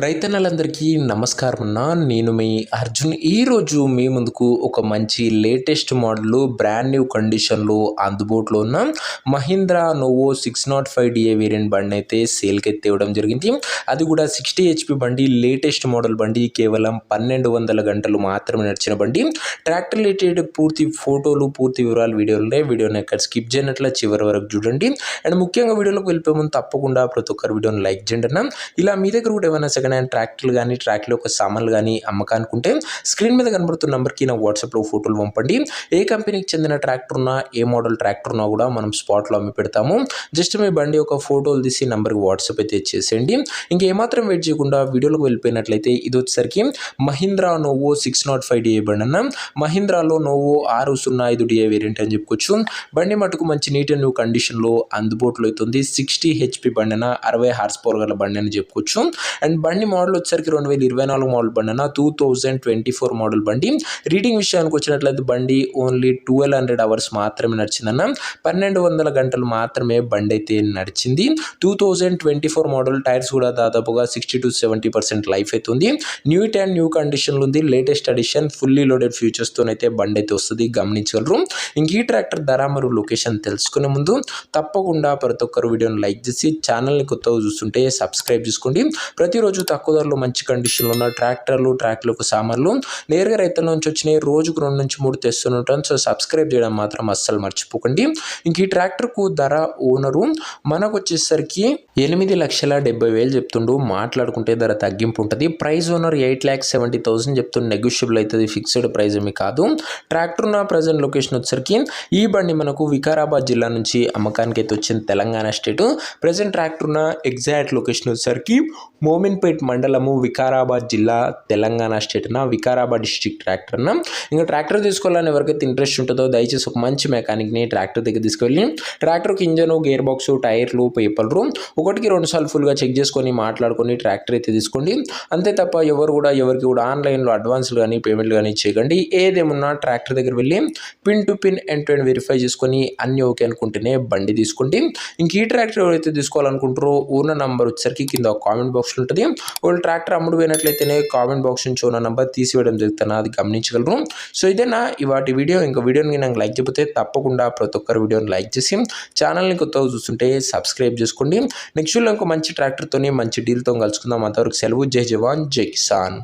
రైతన్నలందరికీ నమస్కారం అన్న. నేను మీ అర్జున్. ఈరోజు మీ ముందుకు ఒక మంచి లేటెస్ట్ మోడల్ బ్రాండ్ న్యూ కండిషన్లో అందుబాటులో ఉన్న మహీంద్రా నోవో 605DA వేరియంట్ బండి అయితే సేల్కి ఎత్తేవడం జరిగింది. అది కూడా 60 HP బండి, లేటెస్ట్ మోడల్ బండి, కేవలం 1200 గంటలు మాత్రమే నడిచిన బండి. ట్రాక్టర్ రిలేటెడ్ పూర్తి ఫోటోలు, పూర్తి వివరాలు వీడియోని ఎక్కడ స్కిప్ చేయనట్ల చివరి వరకు చూడండి. అండ్ ముఖ్యంగా వీడియోలోకి వెళ్ళిపోయే ముందు తప్పకుండా ప్రతి ఒక్కరు వీడియోని లైక్ చేయండి అన్న. ఇలా మీ దగ్గర కూడా ఏమైనా సెకండ్ హ్యాండ్ ట్రాక్టర్లు కానీ, ట్రాక్టర్ యొక్క సామాన్లు కానీ అమ్మకానుకుంటే స్క్రీన్ మీద కనబడుతున్న నెంబర్కి నా వాట్సాప్లో ఫోటోలు పంపండి. ఏ కంపెనీకి చెందిన ట్రాక్టర్ ఉన్నా, ఏ మోడల్ ట్రాక్టర్ ఉన్నా కూడా మనం స్పాట్లో అమ్మి పెడతాము. జస్ట్ మీ బండి యొక్క ఫోటోలు తీసి నెంబర్కి వాట్సాప్ అయితే చేసేయండి. ఇంకేమాత్రం వెయిట్ చేయకుండా వీడియోలోకి వెళ్ళిపోయినట్లయితే ఇది వచ్చేసరికి మహీంద్రా నోవో 605DA బండి అన్న. మహీంద్రాలో నోవో 605DA వేరియంట్ అని చెప్పుకోవచ్చు. బండి మటుకు మంచి నీట్ అండ్ న్యూ కండిషన్లో అందుబాటులో అవుతుంది. 60 HP బండి అన్న, 60 హార్స్ పవర్ గల బండి అని చెప్పుకోవచ్చు. అండ్ బండి మోడల్ వచ్చేసరికి 2024 మోడల్ బండి అన్న, 2024 మోడల్ బండి. రీడింగ్ విషయానికి వచ్చినట్లయితే బండి ఓన్లీ 1200 అవర్స్ మాత్రమే నడిచిందన్న. 1200 గంటలు మాత్రమే బండి అయితే నడిచింది. 2024 మోడల్. టైర్స్ కూడా దాదాపుగా 60 to 70% లైఫ్ అయితే ఉంది. న్యూ అండ్ న్యూ కండిషన్లో ఉంది. లేటెస్ట్ అడిషన్, ఫుల్లీ లోడెడ్ ఫీచర్స్తోనైతే బండి అయితే వస్తుంది, గమనించగలరు. ఇంక ఈ ట్రాక్టర్ ధర మరియు లొకేషన్ తెలుసుకునే ముందు తప్పకుండా ప్రతి ఒక్కరు వీడియోని లైక్ చేసి ఛానల్ని కొత్తగా చూస్తుంటే సబ్స్క్రైబ్ చేసుకోండి. ప్రతిరోజు తక్కువ ధరలో మంచి కండిషన్లో ఉన్న ట్రాక్టర్లకు సామాన్లు నేరుగా రైతుల నుంచి వచ్చినాయి. రోజుకు 2 నుంచి 3 తెస్తుంటాను. సో సబ్స్క్రైబ్ చేయడం మాత్రం అస్సలు మర్చిపోకండి. ఇంక ఈ ట్రాక్టర్కు ధర ఓనరు మనకు వచ్చేసరికి 8,70,000 చెప్తుండు. మాట్లాడుకుంటే ధర తగ్గింపు ఉంటుంది. ప్రైస్ ఓనర్ 8,70,000 చెప్తుండు. నెగోషియబుల్ అవుతుంది, ఫిక్స్డ్ ప్రైస్ ఏమి కాదు. ట్రాక్టర్ ఉన్న ప్రజెంట్ లొకేషన్ వచ్చేసరికి ఈ బండి మనకు వికారాబాద్ జిల్లా నుంచి అమ్మకానికి అయితే వచ్చింది, తెలంగాణ స్టేట్. ప్రజెంట్ ట్రాక్టర్ ఉన్న ఎగ్జాక్ట్ లొకేషన్ వచ్చేసరికి మోమిన్పేట్ మండలము, వికారాబాద్ జిల్లా, తెలంగాణ స్టేట్ అన్న. వికారాబాద్ డిస్ట్రిక్ట్ ట్రాక్టర్ అన్న. ఇంకా ట్రాక్టర్ తీసుకోవాలని ఎవరికైతే ఇంట్రెస్ట్ ఉంటుందో దయచేసి ఒక మంచి మెకానిక్ని ట్రాక్టర్ దగ్గర తీసుకెళ్ళి ట్రాక్టర్కి ఇంజను, గేర్ బాక్స్, టైర్లు, పేపర్లు 1-2 సార్లు ఫుల్గా చెక్ చేసుకొని మాట్లాడుకొని ట్రాక్టర్ అయితే తీసుకోండి. అంతే తప్ప ఎవరికి కూడా ఆన్లైన్లో అడ్వాన్స్లు కానీ, పేమెంట్లు కానీ చేయకండి. ఏదేమున్నా ట్రాక్టర్ దగ్గర వెళ్ళి pin to pin end verify చేసుకొని అన్ని ఓకే అనుకుంటేనే బండి తీసుకోండి. ఇంక ఈ ట్రాక్టర్ ఎవరైతే తీసుకోవాలనుకుంటారో ఓనర్ నంబర్ వచ్చేసరికి కింద కామెంట్ బాక్స్ ఉంటుంది. వాళ్ళు ట్రాక్టర్ అమ్ముడు పోయినట్లయితేనే కామెంట్ బాక్స్ నుంచి ఓనర్ నంబర్ తీసివేయడం జరుగుతుంది, అది గమనించగలరు. సో ఇదేనా ఇవాటి వీడియో. ఇంకా వీడియోని నాకు లైక్ చేయకపోతే తప్పకుండా ప్రతి ఒక్కరు వీడియోని లైక్ చేసి ఛానల్ని కొత్తగా చూస్తుంటే సబ్స్క్రైబ్ చేసుకోండి. నెక్స్ట్ ఇంకో మంచి ట్రాక్టర్తోని మంచి డీల్తో కలుసుకుందాం. అంతవరకు సెలవు. జై జవాన్, జై కిసాన్.